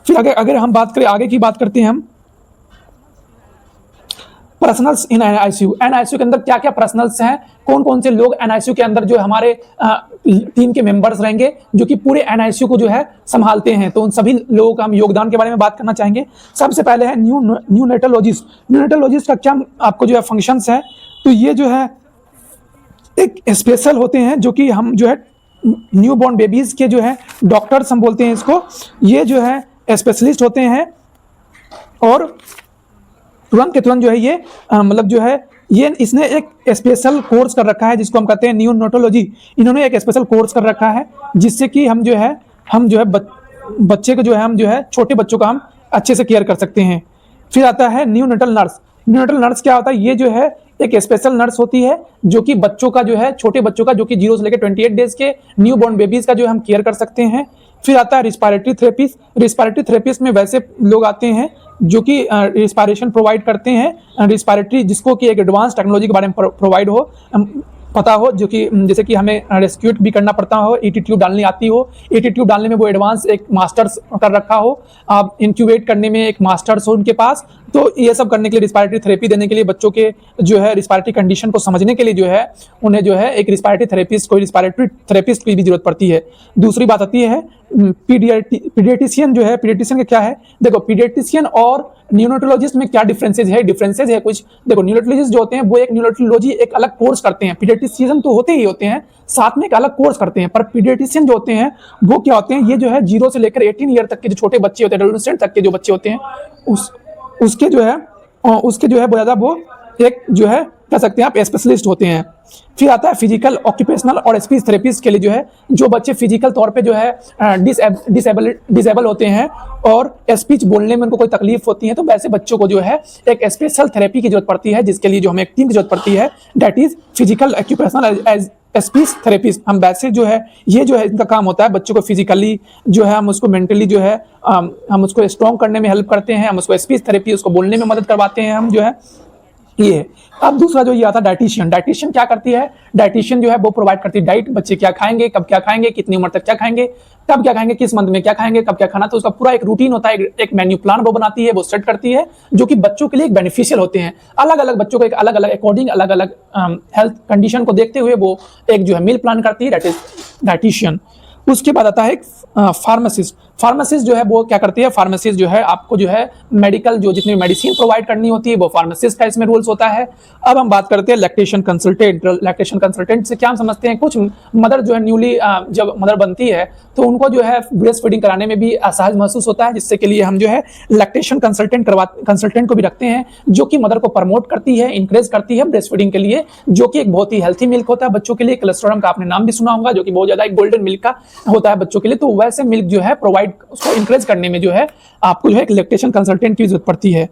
फिर अगर हम बात करें, आगे की बात करते हैं हम पर्सनल्स इन NICU। NICU के अंदर क्या क्या पर्सनल्स हैं, कौन कौन से लोग NICU के अंदर जो हमारे टीम के मेंबर्स रहेंगे जो कि पूरे NICU को जो है संभालते हैं, तो उन सभी लोगों का हम योगदान के बारे में बात करना चाहेंगे। सबसे पहले है न्यूनेटोलॉजिस्ट। न्यूनेटोलॉजिस्ट का क्या आपको जो है फंक्शंस है, तो ये जो है एक स्पेशल होते हैं जो कि हम जो है न्यू बॉर्न बेबीज के जो है डॉक्टर्स हम बोलते हैं इसको। ये जो है स्पेशलिस्ट होते हैं और तुरंत के तुरंत जो है ये मतलब जो है ये इसने एक स्पेशल कोर्स कर रखा है जिसको हम कहते हैं न्यूनेटोलॉजी। इन्होंने एक स्पेशल कोर्स कर रखा है जिससे कि हम जो है बच्चे को जो है हम जो है छोटे बच्चों का हम अच्छे से केयर कर सकते हैं। फिर आता है न्यूनेटल नर्स। न्यूनेटल नर्स क्या होता है, ये जो है एक स्पेशल नर्स होती है जो कि बच्चों का जो है, छोटे बच्चों का जो कि 0 से लेकर 28 डेज के न्यू बॉर्न बेबीज का जो हम केयर कर सकते हैं। फिर आता है रिस्पायरेटरी थेरेपिस्ट। रिस्पायरेटरी थेरेपिस्ट में वैसे लोग आते हैं जो कि रिस्पायरेशन प्रोवाइड करते हैं, रिस्पायरेटरी जिसको कि एक एडवांस टेक्नोलॉजी के बारे में प्रोवाइड हो, पता हो, जो कि जैसे कि हमें रेस्क्यूट भी करना पड़ता हो, ET ट्यूब डालनी आती हो, ET ट्यूब डालने में वो एडवांस एक मास्टर्स कर रखा हो, आप इंक्यूबेट करने में एक मास्टर्स हो उनके पास, तो ये सब करने के लिए, रिस्पायरेटरी थेरेपी देने के लिए, बच्चों के जो है रिस्पायरेटरी कंडीशन को समझने के लिए जो है उन्हें जो है एक रिस्पायरेटरी थेरेपिस्ट, कोई रिस्पायरेटरी थेरेपिस्ट की भी जरूरत पड़ती है। दूसरी बात आती है पीडियाट्रिशियन जो है, पीडियाट्रिशियन का क्या है, देखो पीडियाट्रिशियन और न्यूनेटोलॉजिस्ट में क्या डिफरेंसेज है कुछ। देखो न्यूनेटोलॉजिस्ट जो होते हैं वो एक न्यूनेटोलॉजी एक अलग कोर्स करते हैं, पीडियाट्रिशियन तो होते ही होते हैं, साथ में एक अलग कोर्स करते हैं, पर पीडियाट्रिशियन जो होते हैं वो क्या होते हैं, ये जो है 0 से लेकर 18 ईयर तक के जो छोटे बच्चे होते हैं, एडोलेसेंट तक के जो बच्चे होते हैं, उसके जो है ज्यादा वो एक जो है कह सकते हैं आप स्पेशलिस्ट होते हैं। फिर आता है फिजिकल, ऑक्यूपेशनल और स्पीच थेरेपिस्ट के लिए जो है जो बच्चे फिजिकल तौर पे जो है डिसेबल होते हैं और स्पीच बोलने में उनको कोई तकलीफ होती है, तो वैसे बच्चों को जो है एक स्पेशल थेरेपी की जरूरत पड़ती है, जिसके लिए जो हमें एक टीम की जरूरत पड़ती है, that is physical, occupational as speech therapist. हम वैसे जो है ये जो है इनका काम होता है बच्चों को फिजिकली जो है हम उसको मेंटली जो है हम उसको स्ट्रॉन्ग करने में हेल्प करते हैं, हम उसको स्पीच थेरेपी उसको बोलने में मदद करवाते हैं हम जो है ये। अब दूसरा जो ये आता है डाइटिशियन। डाइटिशियन क्या करती है, डाइटिशियन जो है वो प्रोवाइड करती है डाइट, बच्चे क्या खाएंगे, कब क्या खाएंगे, कितनी उम्र तक क्या खाएंगे, कब क्या खाएंगे, किस मंथ में क्या खाएंगे, कब क्या खाना, तो उसका पूरा एक रूटीन होता है, एक मेन्यू प्लान वो बनाती है, वो सेट करती है, जो कि बच्चों के लिए एक बेनिफिशियल होते हैं। अलग अलग बच्चों को एक अलग अलग अकॉर्डिंग अलग अलग हेल्थ कंडीशन को देखते हुए वो एक जो है मील प्लान करती है, दैट इज डाइटिशियन। उसके बाद आता है फार्मासिस्ट। फार्मासिस्ट जो है वो क्या करती है, फार्मासिस्ट जो है आपको जो है मेडिकल जो जितनी मेडिसिन प्रोवाइड करनी होती है वो फार्मासिस्ट का इसमें रूल्स होता है। अब हम बात करते हैं लैक्टेशन कंसल्टेंट। लैक्टेशन कंसल्टेंट से क्या हम समझते हैं, कुछ मदर जो है न्यूली जब मदर बनती है तो उनको जो है ब्रेस्ट फीडिंग कराने में भी असहज महसूस होता है, जिससे के लिए हम जो है लैक्टेशन कंसल्टेंट को भी रखते हैं, जो कि मदर को प्रमोट करती है, इंकरेज करती है ब्रेस्ट फीडिंग के लिए, जो कि एक बहुत ही हेल्थी मिल्क होता है बच्चों के लिए। कोलेस्ट्रॉल का आपने नाम भी सुना होगा, जो कि बहुत ज्यादा एक गोल्डन मिल्क का होता है बच्चों के लिए, तो वैसे मिल्क जो है प्रोवाइड उसको इंकरेज करने में जो है आपको जो है एक लैक्टेशन कंसल्टेंट की जरूरत पड़ती है।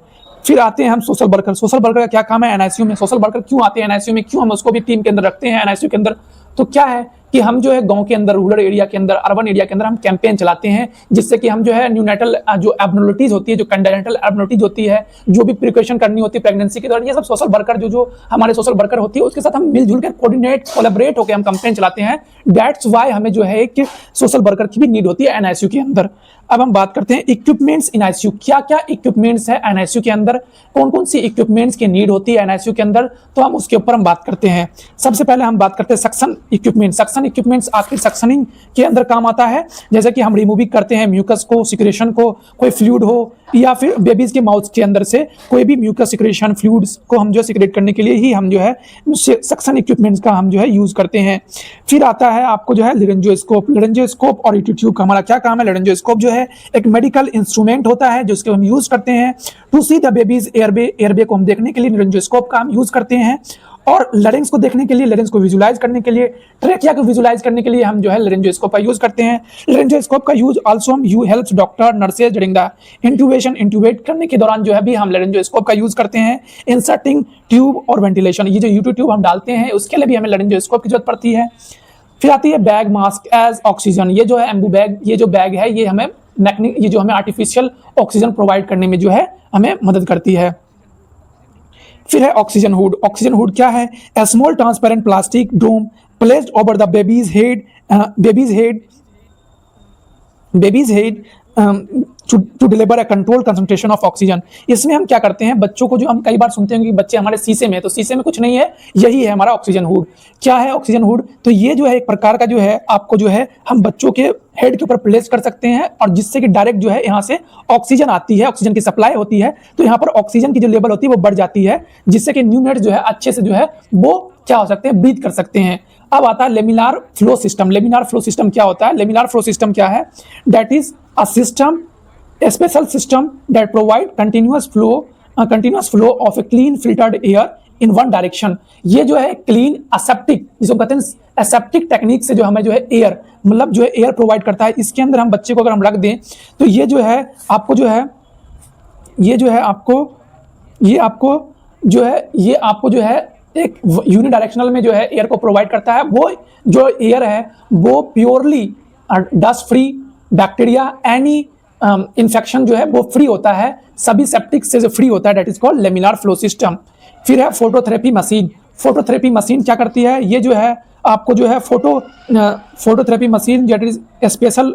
फिर आते हैं हम सोशल वर्कर। सोशल वर्कर का क्या काम है NICU में, सोशल वर्कर क्यों आते हैं NICU में, क्यों हम उसको भी टीम के अंदर रखते हैं NICU के अंदर, तो क्या है कि हम जो है गांव के अंदर, रूरल एरिया के अंदर, अर्बन एरिया के अंदर हम कैंपेन चलाते हैं, जिससे कि हम जो है न्यूनेटल जो एबनॉर्मलिटीज होती है, जो कंजेनिटल एबनॉर्मलिटीज होती है, जो भी प्रिकॉशन करनी होती है प्रेगनेंसी के दौरान, ये सब सोशल वर्कर जो हमारे सोशल वर्कर होती है उसके साथ हम मिलजुल कर कोलैबोरेट होकर हम कैंपेन चलाते हैं। दैट्स वाई हमें जो है एक सोशल वर्कर की भी नीड होती है एनआईसीयू के अंदर। अब हम बात करते हैं इक्विपमेंट्स इन आईसीयू, क्या क्या इक्विपमेंट्स है एनआईसीयू के अंदर, कौन कौन सी इक्विपमेंट्स की नीड होती है एनआईसीयू के अंदर, तो हम उसके ऊपर हम बात करते हैं। सबसे पहले हम बात करते हैं सक्शन इक्विपमेंट। सक्शन इक्विपमेंट्स आपकी सक्शनिंग के अंदर काम आता है, जैसे कि हम रिमूविंग करते हैं म्यूकस को, सिक्रेशन को, कोई फ्लूइड हो या फिर बेबीज के माउथ के अंदर से कोई भी म्यूकस सिक्रेशन फ्लूइड्स को हम जो सिक्रेट करने के लिए ही हम जो है सक्शन इक्विपमेंट्स का हम जो है यूज करते हैं। फिर आता है आपको जो है लेरेंजियोस्कोप। लेरेंजियोस्कोप और ईटी ट्यूब का हमारा क्या काम है? लेरेंजियोस्कोप जो है एक मेडिकल इंस्ट्रूमेंट होता है जिसको हम यूज करते हैं to see the babies airway को हम देखने के लिए लेरेंजियोस्कोप का हम यूज करते हैं, और लरिंग्स को देखने के लिए, लरिंग्स को विजुलाइज करने के लिए, ट्रेकिया को विजुलाइज करने के लिए हम जो है लेरेंजियोस्कोप का यूज करते हैं। लेरेंजियोस्कोप का यूज आल्सो हम helps doctor nurses during the intubate करने के दौरान जो है भी हम लेरेंजियोस्कोप का यूज करते हैं। इंसर्टिंग ट्यूब और वेंटिलेशन, ये जो यूटी ट्यूब हम डालते हैं उसके लिए भी हमें लेरेंजियोस्कोप की जरूरत पड़ती है। फिर आती है बैग मास्क एज ऑक्सीजन। ये जो है एम्बू बैग, ये जो बैग है ये हमें ये जो हमें आर्टिफिशियल ऑक्सीजन प्रोवाइड करने में जो है हमें मदद करती है। फिर है ऑक्सीजन हुड। ऑक्सीजन हुड क्या है? A small transparent plastic dome placed over the baby's head to deliver a control concentration of oxygen. इसमें हम क्या करते हैं, बच्चों को जो हम कई बार सुनते हैं कि बच्चे हमारे शीशे में, तो शीशे में कुछ नहीं है, यही है हमारा ऑक्सीजन हुड। क्या है ऑक्सीजन हुड? तो ये जो है एक प्रकार का जो है आपको जो है हम बच्चों के हेड के ऊपर प्लेस कर सकते हैं, और जिससे कि डायरेक्ट जो है यहाँ से ऑक्सीजन आती है, ऑक्सीजन की सप्लाई होती है, तो यहाँ पर ऑक्सीजन की जो लेवल होती है वो बढ़ जाती है, जिससे कि न्यूनेट जो है अच्छे से जो है वो क्या हो सकते हैं, ब्रीथ कर सकते हैं। अब आता है laminar flow system. Laminar flow system क्या होता है? लेमिनार फ्लो सिस्टम क्या है? That is a system, a special system that provide continuous flow of a clean filtered air in one direction। ये जो है क्लीन असेप्टिक, जिसको कहते हैं एसेप्टिक टेक्निक से जो हमें जो है एयर, मतलब जो है एयर प्रोवाइड करता है, इसके अंदर हम बच्चे को अगर हम रख दें तो ये जो है आपको जो है एक यूनिडायरेक्शनल में जो है एयर को प्रोवाइड करता है। वो जो एयर है वो purely dust free, bacteria, any infection जो है वो फ्री होता है, सभी सेप्टिक से जो फ्री होता है, that is called laminar flow system. फिर है फोटोथेरेपी मशीन। फोटोथेरेपी मशीन क्या करती है? ये जो है आपको जो है phototherapy machine that is special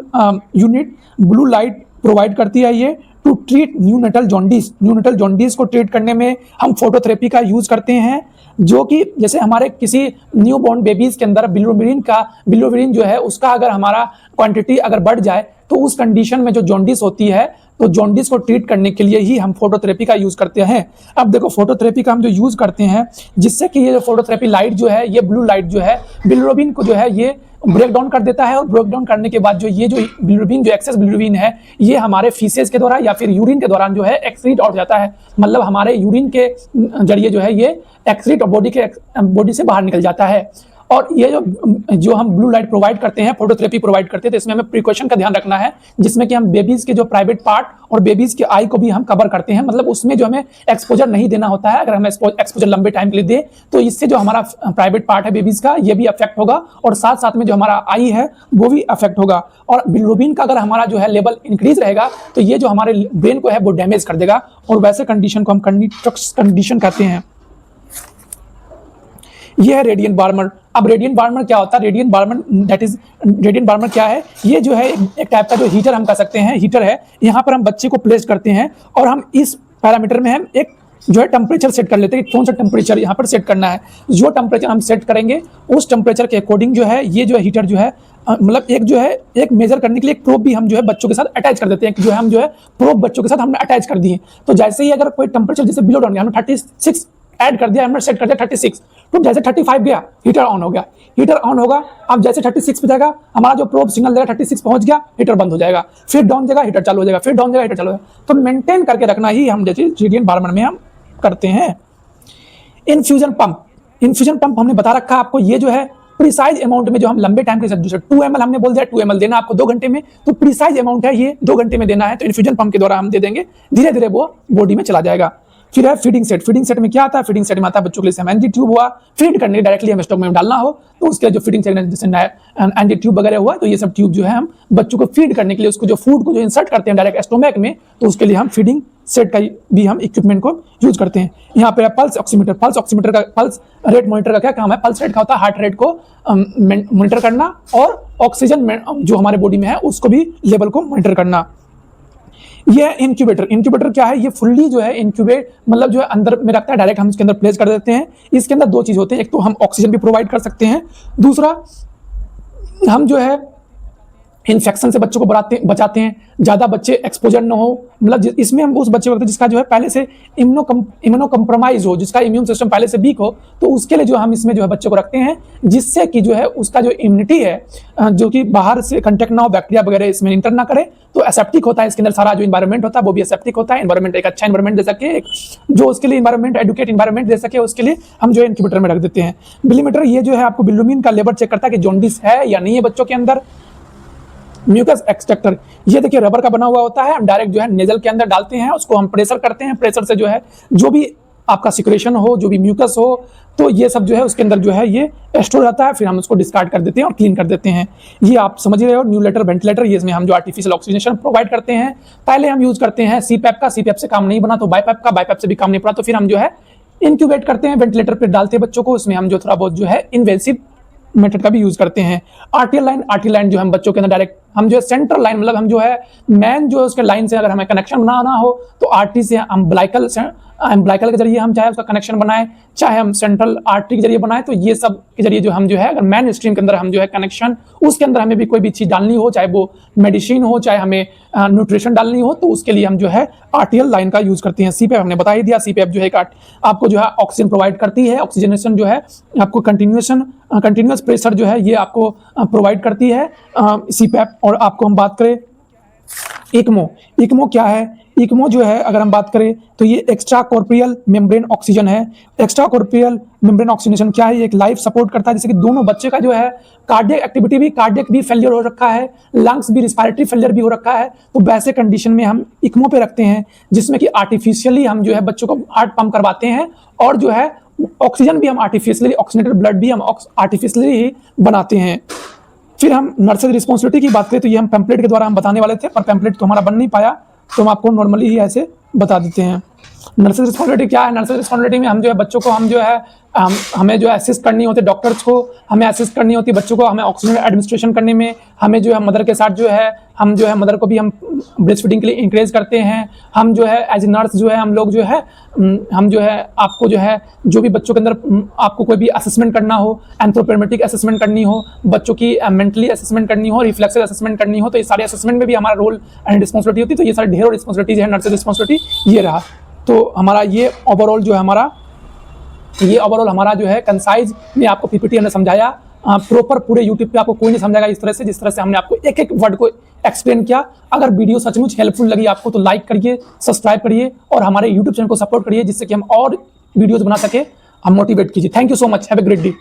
unit blue light provide करती है ये to treat neonatal jaundice. Neonatal jaundice को ट्रीट करने में हम फोटोथेरेपी का यूज करते हैं, जो कि जैसे हमारे किसी न्यू बॉर्न बेबीज के अंदर बिलिरुबिन जो है उसका अगर हमारा क्वांटिटी अगर बढ़ जाए तो उस कंडीशन में जो जॉन्डिस होती है, तो जॉन्डिस को ट्रीट करने के लिए ही हम फोटोथेरेपी का यूज करते हैं। अब देखो फोटोथेरेपी का हम जो यूज करते हैं, जिससे कि ये जो फोटोथेरेपी लाइट जो है, ये ब्लू लाइट जो है बिलिरुबिन को जो है ये ब्रेक डाउन कर देता है, और ब्रेक डाउन करने के बाद जो ये जो बिलिरुबिन, जो एक्सेस बिलिरुबिन है, ये हमारे फीसेस के द्वारा या फिर यूरिन के दौरान जो है एक्सक्रीट आउट जाता है, मतलब हमारे यूरिन के जरिए जो है ये एक्सक्रीट बॉडी से बाहर निकल जाता है। और ये जो हम ब्लू लाइट प्रोवाइड करते हैं, फोटोथेरेपी प्रोवाइड करते हैं, तो इसमें हमें प्रिकॉशन का ध्यान रखना है, जिसमें कि हम बेबीज के जो प्राइवेट पार्ट और बेबीज के आई को भी हम कवर करते हैं, मतलब उसमें जो हमें एक्सपोजर नहीं देना होता है। अगर हमें एक्सपोजर लंबे टाइम के लिए दे तो इससे जो हमारा प्राइवेट पार्ट है बेबीज का, ये भी अफेक्ट होगा, और साथ साथ में जो हमारा आई है वो भी अफेक्ट होगा। और बिलिरुबिन का अगर हमारा जो है लेवल इंक्रीज रहेगा तो ये जो हमारे ब्रेन को है वो डैमेज कर देगा, और वैसे कंडीशन को हम कंडीशन कहते हैं। ये है रेडिएंट वार्मर। अब रेडिएंट वार्मर क्या होता है? रेडिएंट वार्मर क्या है? ये जो है एक टाइप का जो हीटर हम कह सकते हैं, हीटर है, यहाँ पर हम बच्चे को प्लेस करते हैं, और हम इस पैरामीटर में हम एक जो है टेम्परेचर सेट कर लेते हैं कि कौन सा टेम्परेचर यहाँ पर सेट करना है। जो टेम्परेचर हम सेट करेंगे उस टेम्परेचर के अकॉर्डिंग जो है ये जो है हीटर जो है मतलब एक मेजर करने के लिए एक प्रोब भी हम जो है बच्चों के साथ अटैच कर देते हैं, कि जो है हम जो है प्रोब बच्चों के साथ हमने अटैच कर दिए। तो जैसे ही अगर कोई टेम्परेचर जैसे बिलो डाउन गया, हमने 36 ऐड कर दिया, हमने सेट कर दिया 36, तो जैसे 35 गया हीटर ऑन हो गया, हीटर ऑन होगा। अब जैसे 36 पे जाएगा हमारा जो प्रोब सिग्नल देगा 36 पहुंच गया, हीटर बंद हो जाएगा, फिर डाउन देगा हीटर चालू हो जाएगा, फिर डाउन देगा हीटर चालू हो जाएगा। तो मेंटेन करके रखना ही हम जैसे रेडिएंट वार्मर में हम करते हैं। इन्फ्यूजन पंप हमने बता रखा आपको, ये जो है प्रिसाइज अमाउंट में जो हम लंबे टाइम के साथ, जैसे 2 ml हमने बोल दिया 2 ml देना आपको 2 घंटे में, तो प्रिसाइज अमाउंट है ये 2 घंटे में देना है, तो इन्फ्यूजन पंप के द्वारा हम दे देंगे, धीरे धीरे वो बॉडी में चला जाएगा। फिर है फीडिंग सेट। फीडिंग सेट में क्या आता है? फीडिंग सेट में आता है बच्चों के लिए एनजी ट्यूब हुआ, फीड करने डायरेक्टली हम स्टॉक में डालना हो तो उसके जो फीडिंग सेट जैसे एनजी ट्यूब वगैरह हुआ, तो ये सब ट्यूब जो है हम बच्चों को फीड करने के लिए उसको जो फूड को जो इंसर्ट करते हैं डायरेक्ट स्टोमैक में, तो उसके लिए हम फीडिंग सेट का भी हम इक्विपमेंट को यूज करते हैं। यहाँ पे पल्स ऑक्सीमीटर। पल्स ऑक्सीमीटर का, पल्स रेट मॉनिटर का क्या काम है? पल्स रेट का होता है हार्ट रेट को मॉनिटर करना और ऑक्सीजन जो हमारे बॉडी में है उसको भी लेवल को मॉनिटर करना। ये इंक्यूबेटर। इंक्यूबेटर क्या है? ये फुल्ली जो है इंक्यूबेट मतलब जो है अंदर में रखता है, डायरेक्ट हम इसके अंदर प्लेस कर देते हैं। इसके अंदर दो चीज होते हैं, एक तो हम ऑक्सीजन भी प्रोवाइड कर सकते हैं, दूसरा हम जो है इन्फेक्शन से बच्चों को बचाते हैं, ज़्यादा बच्चे एक्सपोजर न हो। मतलब इसमें हम उस बच्चे को रखते हैं जिसका जो है पहले से इम्यूनो कम्प्रोमाइज हो, जिसका इम्यून सिस्टम पहले से वीक हो, तो उसके लिए जो हम इसमें जो है बच्चे को रखते हैं, जिससे कि जो है उसका जो इम्यूनिटी है जो कि बाहर से कंटेक्ट ना हो, बैक्टीरिया वगैरह इसमें इंटर ना करे, तो एसेप्टिक होता है। इसके अंदर सारा जो इन्वायरमेंट होता है वो भी एसेप्टिक होता है। इन्वायरमेंट एक अच्छा इन्वायरमेंट दे सके, एक जो उसके लिए इन्वायरमेंट एडुकेट इन्वायरमेंट दे सके, उसके लिए हम जो है इंक्यूबेटर में रख देते हैं। बिलीमीटर ये जो है आपको बिल्यूमिन का लेवल चेक करता है कि जॉन्डिस है या नहीं है बच्चों के अंदर। म्यूकस एक्सट्रैक्टर, ये देखिए रबर का बना हुआ होता है, हम डायरेक्ट जो है नेजल के अंदर डालते हैं, उसको हम प्रेशर करते हैं, प्रेशर से जो है जो भी आपका सिक्रेशन हो, जो भी म्यूकस हो, तो ये सब जो है उसके अंदर जो है ये स्टोर रहता है, फिर हम उसको डिस्कार्ड कर देते हैं और क्लीन कर देते हैं। ये आप समझ रहे हो। न्यूलेटर वेंटिलेटर, ये इसमें हम जो आर्टिफिशियल ऑक्सीजनेशन प्रोवाइड करते हैं। पहले हम यूज करते हैं सीपैप का, सीपैप से काम नहीं बना तो बाईपैप का, बाईपैप से भी काम नहीं पड़ा तो फिर हम जो है इंक्यूबेट करते हैं, वेंटिलेटर पे डालते हैं बच्चों को, उसमें हम जो थोड़ा बहुत जो है इन्वेसिव मेथड का भी यूज करते हैं। आरटीएल लाइन, आरटीएल लाइन जो हम बच्चों के अंदर डायरेक्ट हम जो है सेंट्रल लाइन मतलब हम जो है मेन जो है उसके लाइन से अगर हमें कनेक्शन बनाना हो तो आरटी से अम्बिलाइकल के जरिए हम चाहे उसका कनेक्शन बनाए, चाहे हम सेंट्रल आरटी के जरिए बनाए, तो ये सब के जरिए जो हम जो है अगर मेन स्ट्रीम के अंदर हम जो है कनेक्शन उसके अंदर हमें भी कोई भी चीज डालनी हो, चाहे वो मेडिसिन हो, चाहे हमें न्यूट्रिशन डालनी हो, तो उसके लिए हम जो है आरटीएल लाइन का यूज करते हैं। सीपैप हमने बता ही दिया, सीपैप जो है आपको जो है ऑक्सीजन प्रोवाइड करती है, ऑक्सीजनेशन जो है आपको कंटिन्यूअस प्रेशर जो है ये आपको प्रोवाइड करती है सीपैप। और आपको हम बात करें इक्मो, इक्मो क्या है? इक्मो जो है अगर हम बात करें तो ये एक्स्ट्रा कॉर्पोरियल मेम्ब्रेन ऑक्सीजन है। एक्स्ट्रा कॉर्पोरियल मेम्ब्रेन ऑक्सीजनेशन क्या है? ये एक लाइफ सपोर्ट करता है, जैसे कि दोनों बच्चे का जो है कार्डियक एक्टिविटी भी, कार्डियक भी फेलियर हो रखा है, लंग्स भी, रिस्पायरेटरी फेलियर भी हो रखा है, तो वैसे कंडीशन में हम इक्मो पे रखते हैं, जिसमें कि आर्टिफिशियली हम जो है बच्चों को हार्ट पंप करवाते हैं और जो है ऑक्सीजन भी हम आर्टिफिशियली, ऑक्सीजनेटेड ब्लड भी हम आर्टिफिशियली ही बनाते हैं। फिर हम नर्सरी रिस्पॉन्सिबिलिटी की बात करें तो ये हम पैम्पलेट के द्वारा हम बताने वाले थे, पर पैम्पलेट तो हमारा बन नहीं पाया, तो हम आपको नॉर्मली ही ऐसे बता देते हैं। नर्सरी रिस्पॉन्सिबिलिटी क्या है? नर्सरी रिस्पॉन्सिबिलिटी में हम जो है बच्चों को हम जो है हमें जो है असिस्ट करनी होती है, डॉक्टर्स को हमें असिस्ट करनी होती है बच्चों को, हमें ऑक्सीजन एडमिनिस्ट्रेशन करने में, हमें जो है मदर के साथ जो है हम जो है मदर को भी हम ब्रेस्ट फीडिंग के लिए इंकरेज करते हैं। हम जो है एज ए नर्स जो है हम लोग जो है हम जो है आपको जो है जो भी बच्चों के अंदर आपको कोई भी असेसमेंट करना हो, एंथ्रोपोमेट्रिक असेसमेंट करनी हो, बच्चों की मेंटली असेसमेंट करनी हो, रिफ्लेक्सिव असेसमेंट करनी हो, तो ये सारे असेसमेंट में भी हमारा रोल एंड रिस्पॉन्सिबिलिटी होती है। तो ये सारी ढेरों रिस्पॉन्सिबिलिटीज है, नर्सरी रिस्पॉन्सिबिलिटी ये रहा। तो हमारा ये ओवरऑल जो है हमारा जो है कंसाइज में आपको पीपीटी हमने समझाया, प्रॉपर पूरे यूट्यूब पे आपको कोई नहीं समझाएगा इस तरह से, जिस तरह से हमने आपको एक एक वर्ड को एक्सप्लेन किया। अगर वीडियो सचमुच हेल्पफुल लगी आपको तो लाइक करिए, सब्सक्राइब करिए और हमारे यूट्यूब चैनल को सपोर्ट करिए, जिससे कि हम और वीडियोज बना सके, हम मोटिवेट कीजिए। Thank you so much, have a great day.